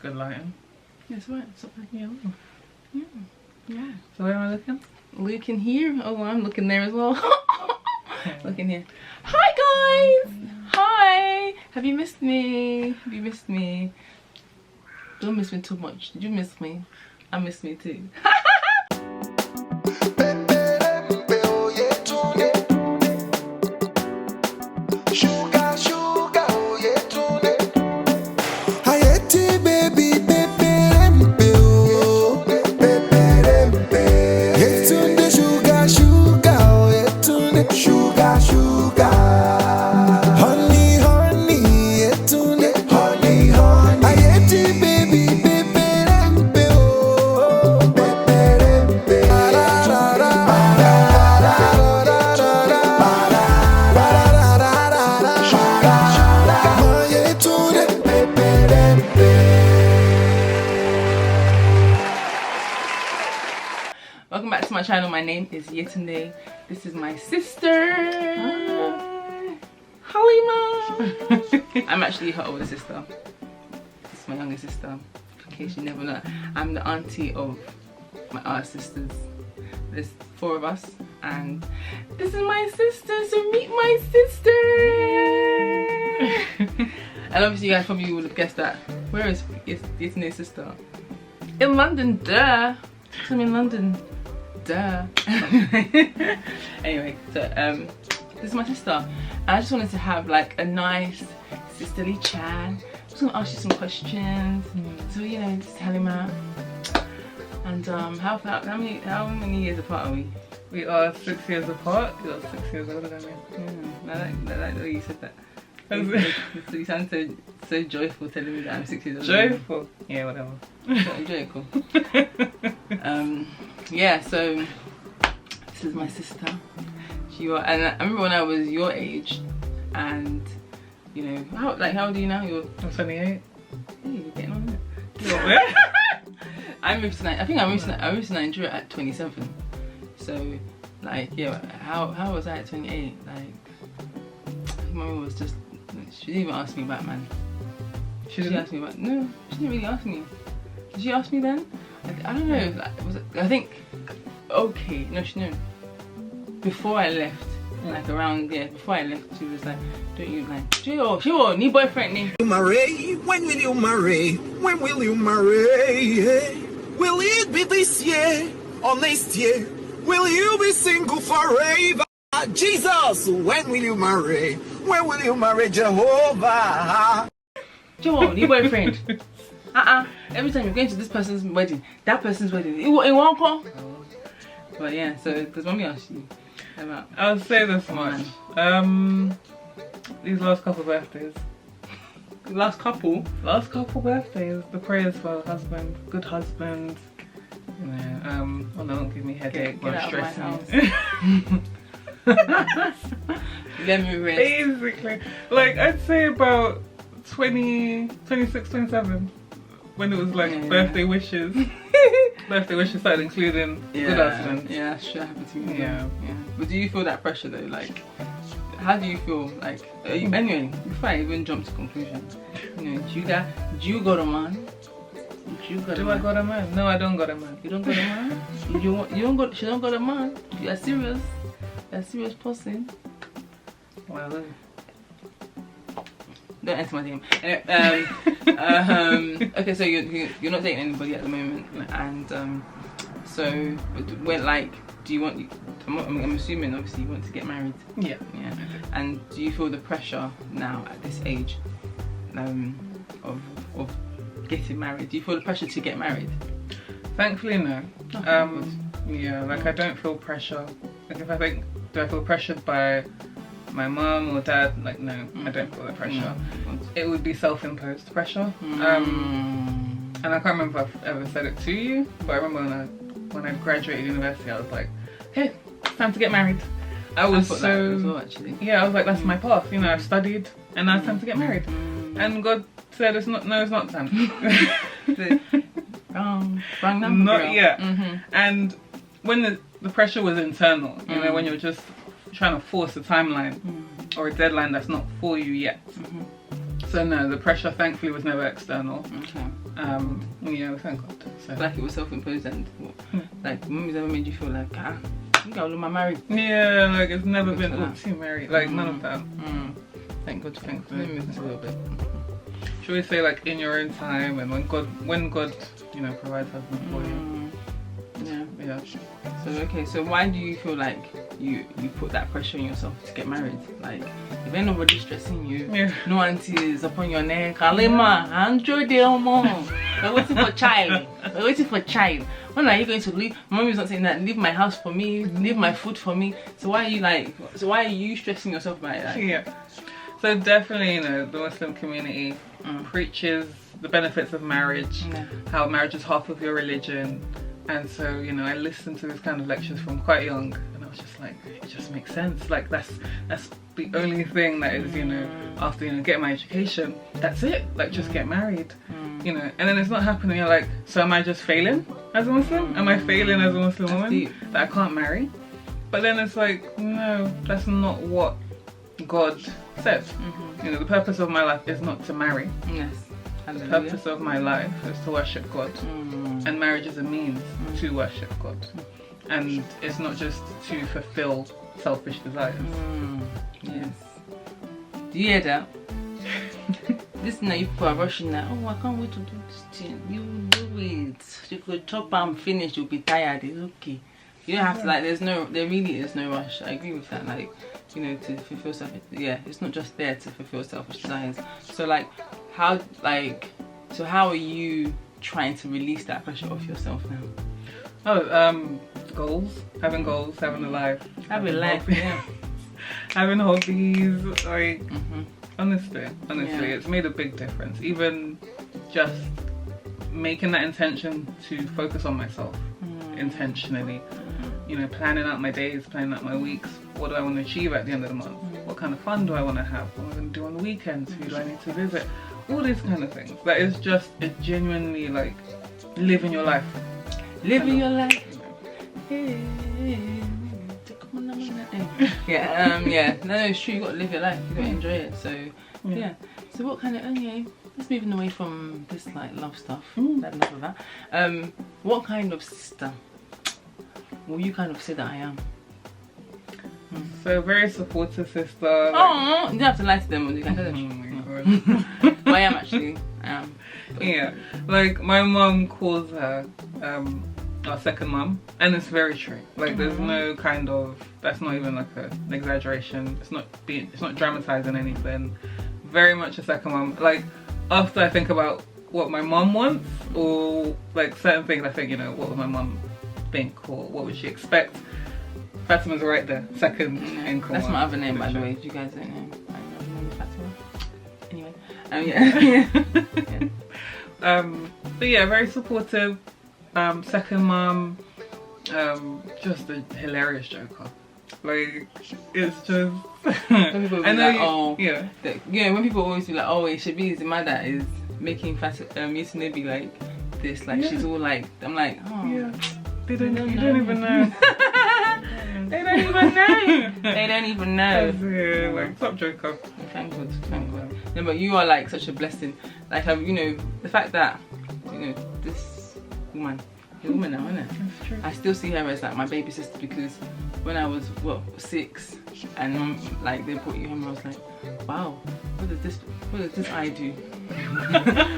good lighting. That's right. So, Yeah. yeah. So where am I looking? Looking here. Oh, I'm looking there as well. Looking here. Hi guys. Hi. Have you missed me? Have you missed me? Don't miss me too much. Did you miss me? I miss me too. Welcome back to my channel. My name is Yetunde. This is my sister, Halima. I'm actually her older sister. This is my younger sister, in case you never know. I'm the auntie of my other sisters. There's 4 of us, and this is my sister, so meet my sister. And obviously you guys probably would have guessed that. Where is Yetunde's sister? In London, duh. I'm in London. Duh. Anyway, so this is my sister. I just wanted to have like a nice sisterly chat. I'm just gonna ask you some questions. So you know, just Halima. And how many years apart are we? We are 6 years apart. You're 6 years older than me. I like the way you said that. So you sound so joyful telling me that I'm 6 years older. Joyful? Yeah, whatever. Joyful. Yeah, so this is my sister. And I remember when I was your age, and you know, how old are you now? I'm 28. Hey, you're getting on it. I moved to Nigeria at 27. So like, yeah, how was I at 28? Like, Mommy was just, she didn't even ask me back, man. She didn't ask me back. No, she didn't really ask me. Did she ask me then? I don't know. Like, was it, I think, okay, no, she knew. Before I left, like around, yeah, before I left, she was like, don't you like, she need boyfriend, need. You marry? When will you marry? When will you marry? Will it be this year or next year? Will you be single forever? Jesus, when will you marry? When will you marry Jehovah? Joe, need boyfriend. Every time you're going to this person's wedding, that person's wedding, it won't call. But yeah, so does Mommy ask you about? I'll say this much. These last couple birthdays. Last couple birthdays. The prayers for a husband, good husband. You know, oh no, don't give me headache, get but out stress of my me. Let me rest. Basically, like I'd say about 26, 27. When it was like birthday wishes. Birthday wishes started including good husband. Yeah, that should happen to me. Yeah. But do you feel that pressure though? Like, how do you feel? Like, anyway, before I even jump to conclusions, you know, do you got a man? Do I got a man? No, I don't got a man. You don't got a man? She don't got a man? You're a serious person. Well, don't enter my DM. Anyway, okay, so you're not dating anybody at the moment, and so when, like, do you want? I'm assuming obviously you want to get married. Yeah. And do you feel the pressure now at this age, of getting married? Do you feel the pressure to get married? Thankfully, no. Yeah, like I don't feel pressure. Like if I think, do I feel pressured by my mum or dad? Like no, I don't feel that pressure. It would be self-imposed pressure. And I can't remember if I've ever said it to you, but I remember when I graduated university, I was like, hey, it's time to get married. I was thought that as well, actually. Yeah, I was like, that's my path. You know, I've studied, and now it's time to get married. And God said, it's not time. Wrong number, not girl. yet. And when the pressure was internal, you know, when you're just trying to force a timeline or a deadline that's not for you yet. So So no, the pressure thankfully was never external. Okay. Yeah, thank God. So. Like it was self-imposed, and like mummy's ever made you feel like, I think I am married. Yeah, like it's never been too married. Like none of that. Thank God. Let me move this a little bit. Should we say like in your own time, and when God, you know, provides husband for you. Yeah. So okay, so why do you feel like you put that pressure on yourself to get married? Like if ain't nobody stressing you, no auntie is upon your neck. Halima, Andrew Delmo. We're waiting for child. We're waiting for child. When are you going to leave? Mommy's not saying that. Leave my house for me. Leave my food for me. So why are you like? So why are you stressing yourself by that? Yeah. So definitely, you know, the Muslim community preaches the benefits of marriage, how marriage is half of your religion. And so, you know, I listened to this kind of lectures from quite young, and I was just like, it just makes sense. Like that's the only thing that is, you know, after, you know, get my education, that's it. Like just get married, you know. And then it's not happening. You're like, so am I just failing as a Muslim? Am I failing as a Muslim woman that I can't marry? But then it's like, no, that's not what God said. You know, the purpose of my life is not to marry. Yes. The purpose of my life is to worship God. And marriage is a means to worship God. And it's not just to fulfill selfish desires. Yes. Do you hear that? Listen, now you people are rushing now. Oh, I can't wait to do this thing. You do it. You could chop and finish, you'll be tired. It's okay. You don't have to, like, there really is no rush. I agree with that. Like, you know, to fulfill selfish, it's not just there to fulfill selfish desires. So like, how are you trying to release that pressure off yourself now? Goals, having a life. Having life, yeah. Having hobbies, like, honestly, it's made a big difference. Even just making that intention to focus on myself intentionally. You know, planning out my days, planning out my weeks. What do I want to achieve at the end of the month? What kind of fun do I want to have? What am I going to do on the weekends? Who do I need to visit? All these kind of things. That is just a genuinely like living your life. Living your life. Yeah. No, it's true. You got to live your life. You got to enjoy it. So yeah. So what kind of let's moving away from this like love stuff. Enough of that. What kind of sister will you kind of say that I am? So very supportive sister. Oh, you don't have to lie to them. You can tell them. Oh my god. But I am actually. Yeah, like my mum calls her our second mum, and it's very true. Like there's no kind of, that's not even like an exaggeration. It's not dramatizing anything. Very much a second mum. Like after I think about what my mum wants, or like certain things, I think, you know, what would my mum think, or what would she expect? Fatima's right there, second in command. That's my other name, by the way. You guys don't know. My name is Fatima. Anyway, but yeah, very supportive. Second mum, just a hilarious joker. Like it's just. When people be like, oh, yeah. When people always be like, oh, it should be his mother is making Yetunde be like this, like she's all like, I'm like, oh, yeah. You don't even know. They don't even know. They don't even know. Yeah, like top joker. Thank God. No, but you are like such a blessing. Like you know, the fact that, you know, this woman, a woman now, isn't it? That's true. I still see her as like my baby sister, because when I was 6 and like they brought you home, I was like, wow, what does this eye do?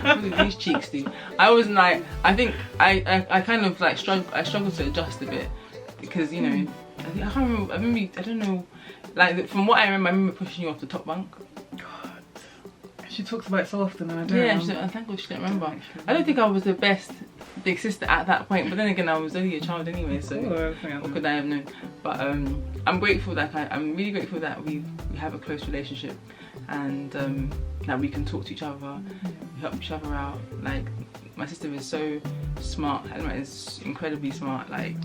What do these cheeks do? I was like, I think I kind of like struggled to adjust a bit, because, you know, I can't remember, I don't know, like from what I remember pushing you off the top bunk. God, she talks about it so often and I don't remember. Yeah, thank God she didn't remember. I don't think I was the best big sister at that point, but then again I was only a child anyway, so what could I have known? But I'm grateful that I'm really grateful that we have a close relationship, and that we can talk to each other, help each other out. Like my sister is so smart, Halima is incredibly smart, like,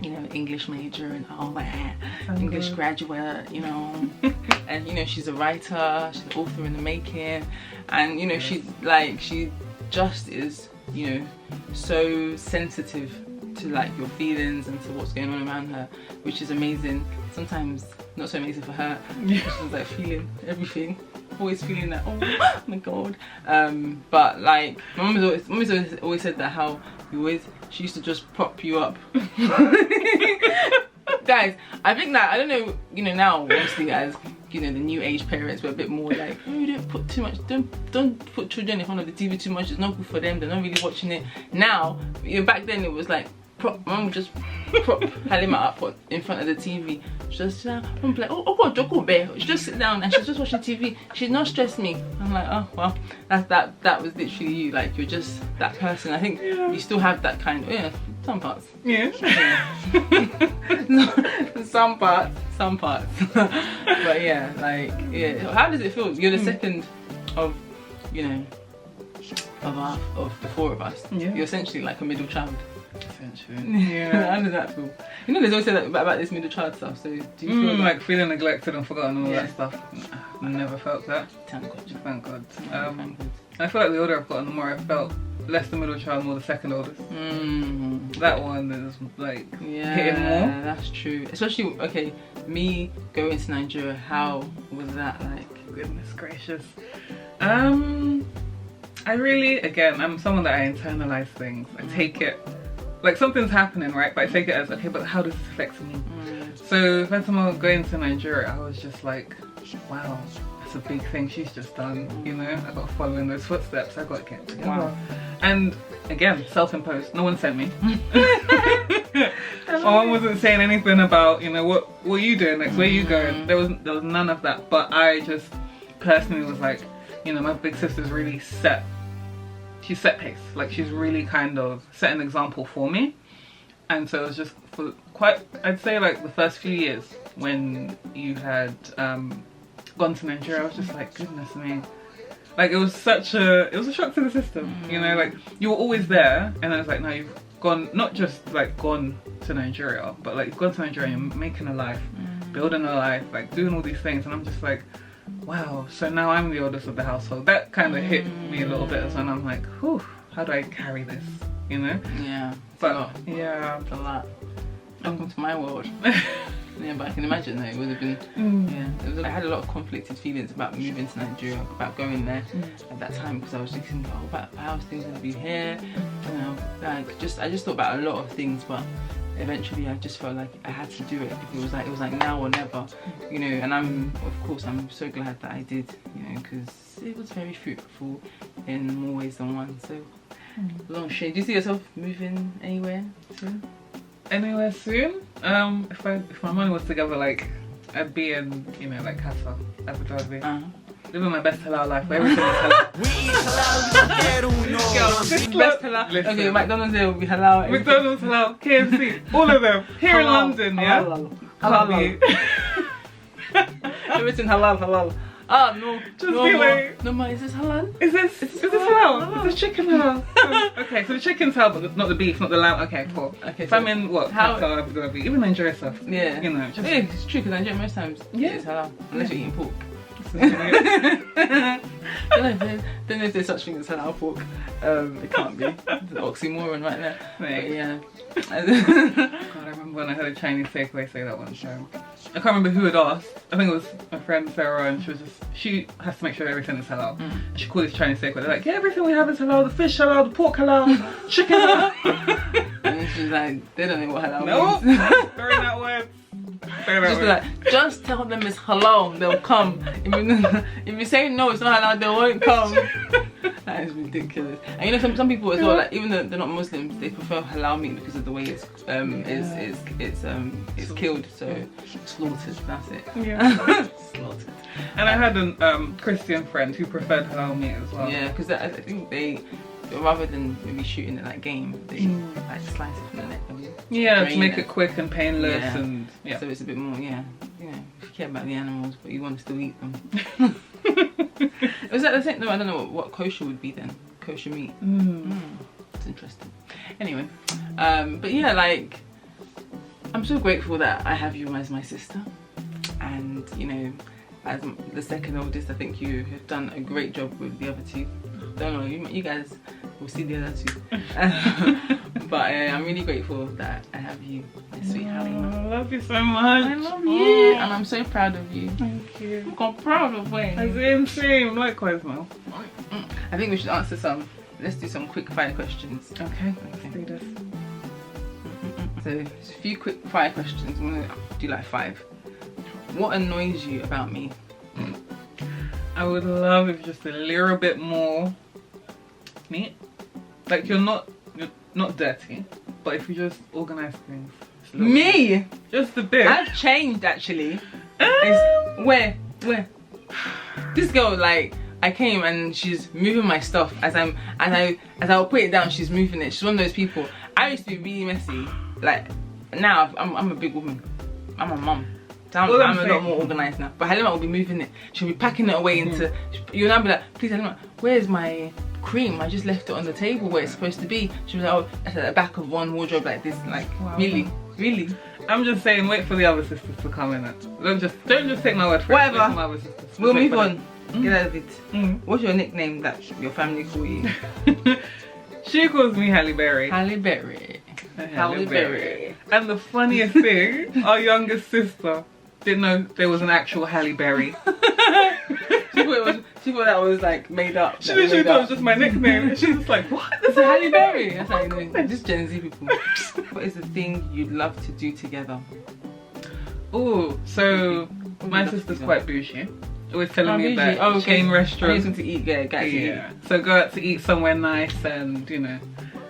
you know, English major and all that, English graduate, you know, and you know, she's a writer, she's an author in the making, and you know, she just is, you know, so sensitive to like your feelings and to what's going on around her, which is amazing. Sometimes not so amazing for her. She's like feeling everything, always feeling that, oh my god. But like my mum's always said that how she used to just prop you up. Guys, I think that, I don't know, you know, now obviously as you know, the new age parents were a bit more like, oh, don't put too much, don't put children in front of the TV too much, it's not good for them, they're not really watching it. Now, you know, back then it was like, mum would just prop Halima up in front of the TV. Just I'm like, oh God, Joko Bear. She just sit down and she's just watching TV. She's not stressed me. I'm like, oh well, that was literally you. Like, you're just that person. I think you still have that kind of, yeah, some parts. Yeah. some parts. But yeah, like, yeah. How does it feel? You're the second of, you know, of the four of us. Yeah. You're essentially like a middle child. Essentially. Yeah. How does that feel? You know, there's always said about this middle child stuff. So do you feel like feeling neglected and forgotten, all that stuff? I never felt that. Thank God. Thank God. I feel like the older I've gotten, the more I felt less the middle child, more the second oldest. That one is like hitting more. That's true. Especially, okay, me going to Nigeria. How was that like? Goodness gracious. I really, again, I'm someone that I internalize things. I take it. Like something's happening, right? But I take it as, okay, but how does this affect me? So first time I was going to Nigeria, I was just like, wow, that's a big thing she's just done, you know? I got to follow in those footsteps, I got to get together. Wow. And again, self-imposed, no one sent me. My mom wasn't saying anything about, you know, what are you doing next, where are you going? There was none of that, but I just personally was like, you know, my big sister's really she's set pace, like she's really kind of set an example for me. And so it was just for quite, I'd say like the first few years when you had gone to Nigeria, I was just like, goodness me, like it was a shock to the system, you know, like you were always there, and I was like, now you've gone, not just like gone to Nigeria, but like you've gone to Nigeria and you're making a life, building a life, like doing all these things, and I'm just like, wow, so now I'm the oldest of the household. That kind of hit me a little bit, and I'm like, whew, how do I carry this, you know? Yeah. But yeah, a lot. Welcome to my world. Yeah, but I can imagine that it would have been, I had a lot of conflicted feelings about moving to Nigeria, about going there at that time, because I was thinking, oh, about how things going to be here, you know, like I just thought about a lot of things, but eventually I just felt like I had to do it. It was like now or never, you know. And I'm so glad that I did, you know, because it was very fruitful in more ways than one. So long shade. Do you see yourself moving anywhere soon? Anywhere soon? If my money was together, like I'd be in, you know, like Qatar, Abu Dhabi. Living my best halal life, where everything is halal. We eat halal. Best halal. Listen. Okay, McDonald's there will be halal. McDonald's halal, KFC, all of them. Here halal, in London, halal, yeah? Halal. Everything halal. Ah, no. Just be like, no, is this halal? Is this halal? Is this chicken halal? Okay, so the chicken's halal, but not the beef, not the lamb. Okay, cool. Okay, if I'm in Qatar, Abu Dhabi, even Nigeria stuff. Yeah. You know, yeah, it's true, because Nigeria most times it's halal, unless you're eating pork. Don't know if there's such thing as halal pork. It can't be. It's an oxymoron right there. Right. But yeah. God, I remember when I heard a Chinese takeaway say that one time. I can't remember who had asked. I think it was my friend Sarah, and she has to make sure everything is halal. And she called this Chinese takeaway. They're like, yeah, everything we have is halal. The fish halal, the pork halal, chicken halal. And she's like, they don't know what halal means. Nope. Throwing that word. Just tell them it's halal, they'll come. If you say no, it's not halal, they won't come. That is ridiculous. And you know, some people as well, like even though they're not Muslims, they prefer halal meat because of the way it's killed, so slaughtered. That's it. Yeah. Slaughtered. And I had a Christian friend who preferred halal meat as well. Yeah, because I think they, rather than maybe shooting it like game, they like slice it from the neck. Yeah, to make it quick and painless, and so it's a bit more, you know, if you care about the animals but you want to still eat them. Is that the thing? No, I don't know what kosher would be then. Kosher meat. It's interesting. Anyway, but yeah, like I'm so grateful that I have you as my sister, and you know, as the second oldest, I think you have done a great job with the other two. Don't know, you guys we'll see the other two. But I'm really grateful that I have you, my sweet Halima. I love you so much. I love you, and I'm so proud of you. Thank you. I'm proud of you. Same. Likewise, Mel. I think we should answer some. Let's do some quick fire questions. Okay, let's do this. So, just a few quick fire questions. I'm gonna do like 5. What annoys you about me? I would love if just a little bit more neat. Like you're not dirty, but if you just organize things. Me? Just a bit. I've changed actually. Where? This girl, like, I came and she's moving my stuff as I'll put it down. She's moving it. She's one of those people. I used to be really messy. Like now, I'm a big woman. I'm a mum. So I'm a lot more organized now. But Halima will be moving it. She'll be packing it away into. You'll now be like, please Halima, where's my cream? I just left it on the table where it's supposed to be. She'll be like, oh, that's at the back of one wardrobe like this. Like, wow. Really. I'm just saying, wait for the other sisters to come in. Don't just take my word for it. Whatever. My other sisters. We'll move on. Get out of it. What's your nickname that your family call you? She calls me Halle Berry. Halle Berry. Halle Berry. And the funniest thing, our youngest sister didn't know there was an actual Halle Berry. She thought that was like made up. She literally thought it was just my nickname. She was like, what? It's a Halle Berry. That's like, just Gen Z people. What is the thing you'd love to do together? Oh, so my sister's quite bougie. Always telling me that chain restaurants. To eat, yeah. So go out to eat somewhere nice and, you know,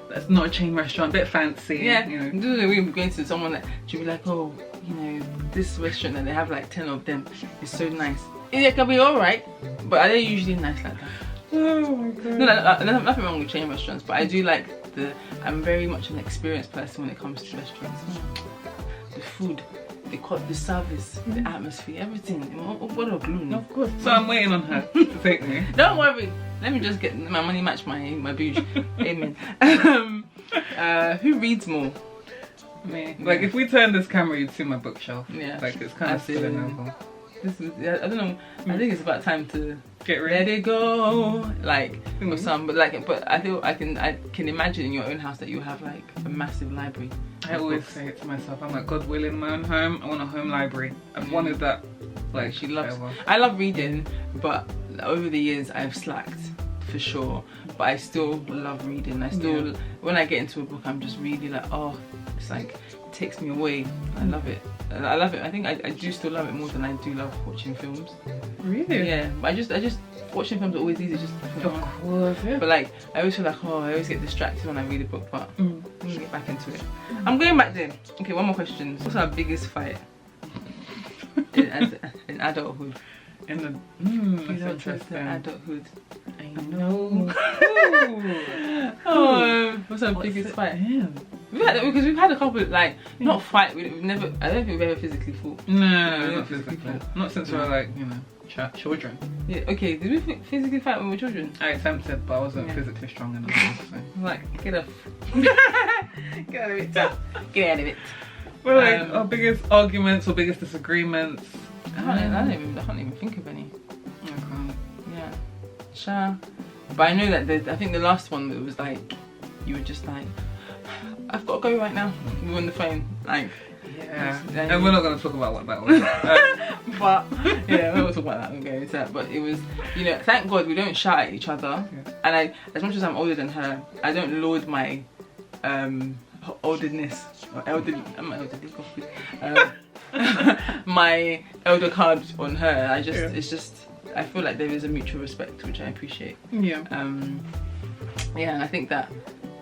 that's not a chain restaurant, a bit fancy. Yeah, you know. We'll be going to someone that she'll be like, oh, you know, this restaurant and they have like 10 of them. It's so nice. It can be alright, but are they usually nice like that? Oh my god. No, nothing wrong with chain restaurants, but I do like I'm very much an experienced person when it comes to restaurants. The food, the service, the atmosphere, everything. What a glue. Of course. So I'm waiting on her to take me. Don't worry. Let me just get my money match my bouge. Amen. Who reads more? Me. Like if we turn this camera, you'd see my bookshelf. Yeah. Like it's kind of spilling over. I don't know. I think it's about time to get ready. Let it go. Like or some, but I feel I can imagine in your own house that you have like a massive library. I always say it to myself. I'm like, God willing, my own home. I want a home library. I've wanted that. Like she loves. I love reading, but over the years I've slacked for sure. But I still love reading. I still when I get into a book, I'm just really like, oh, it's like it takes me away. I love it. I love it. I think I do still love it more than I do love watching films. Really? Yeah. But I just watching films are always easy. Just of course, yeah. But like I always feel like I always get distracted when I read a book. But I'm gonna get back into it. I'm going back there. Okay, one more question. What's our biggest fight in adulthood? In the that's interesting. Adulthood. I know. What's our biggest fight? Because we've had a couple like not fight. We've never. I don't think we've ever physically fought. No, not physically. Not since we were like children. Yeah. Okay. Did we physically fight when we were children? I attempted, but I wasn't physically strong enough. So. Like get off. Get out of it. Get out of it. Well, like our biggest arguments or biggest disagreements. I can't even think of any. Okay. Yeah. Sure. But I know that I think the last one that was like, you were just like, I've got to go right now. We were on the phone, like. Yeah. And we're not going to talk about what that was. But yeah, we're not talking about that. We'll go into that. But it was, you know, thank God we don't shout at each other. Yeah. And as much as I'm older than her, I don't load my olderness or elderly. I'm elderly. My elder card on her. It's just I feel like there is a mutual respect, which I appreciate. Yeah. Yeah, and I think that,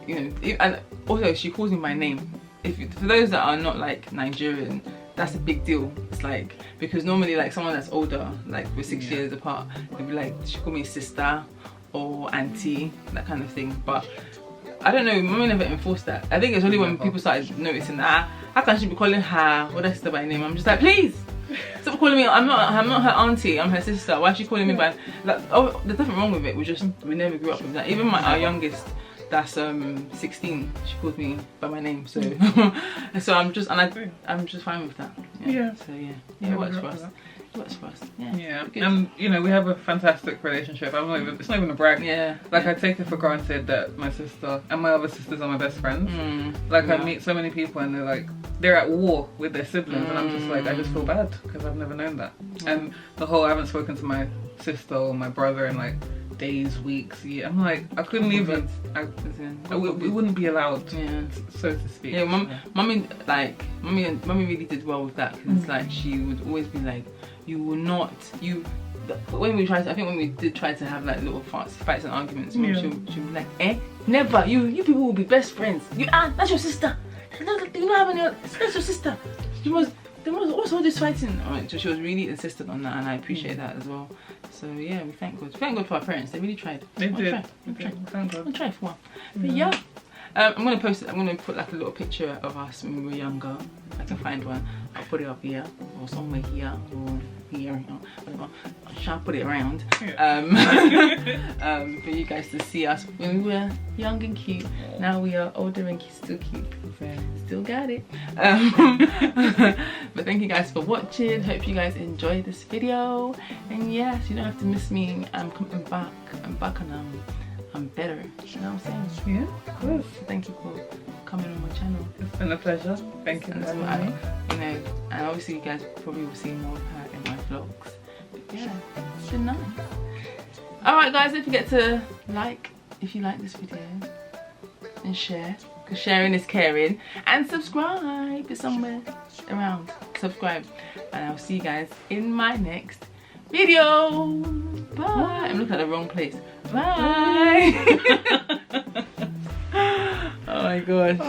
you know, and also she calls me by name. For those that are not like Nigerian, that's a big deal. It's like, because normally like someone that's older, like we're 6 years apart, they'd be like, she call me sister or auntie, that kind of thing. But I don't know, Mummy never enforced that. I think it's only when people started noticing that, how can she be calling her or sister by name? I'm just like, please stop calling me. I'm not her auntie, I'm her sister. Why is she calling me by like, oh, there's nothing wrong with it. We never grew up with that. Even our youngest, that's 16, she called me by my name. So so I'm just fine with that. Yeah. So yeah, it works for us. works for us. Yeah. Yeah, Good. and you know we have a fantastic relationship. It's not even a brag. Yeah. Like I take it for granted that my sister and my other sisters are my best friends. Like I meet so many people and they're at war with their siblings, and I'm just like, I just feel bad because I've never known that. And the whole I haven't spoken to my sister or my brother in like days, weeks, years. I'm like, I couldn't even. We wouldn't be allowed, so to speak. Yeah, mummy really did well with that, because it's like she would always be like, you will not, when we did try to have like little fights and arguments, she'd be like, never, you people will be best friends. That's your sister. You don't have any, that's your sister. They must also just fighting. So she was really insistent on that, and I appreciate that as well. So yeah, we thank God. Thank God for our parents. They really tried. They did. Thank God. I'll try for one. But yeah. I'm gonna post it. I'm gonna put like a little picture of us when we were younger. If I can find one, I'll put it up here or somewhere here or here. Whatever. I'll put it around. For you guys to see us when we were young and cute. Now we are older and still cute. Still got it. But thank you guys for watching. Hope you guys enjoyed this video. And yes, you don't have to miss me. I'm coming back. I'm back and I'm better. You know what I'm saying? Yeah, of course. Thank you for coming on my channel. It's been a pleasure. Thank you for having me. You know, and obviously you guys probably will see more of her in my vlogs. But yeah, it's been nice. Alright guys, don't forget to like if you like this video and share, because sharing is caring, and subscribe. It's somewhere around. Subscribe, and I'll see you guys in my next video. Bye. I'm looking at the wrong place. Bye. Oh my gosh.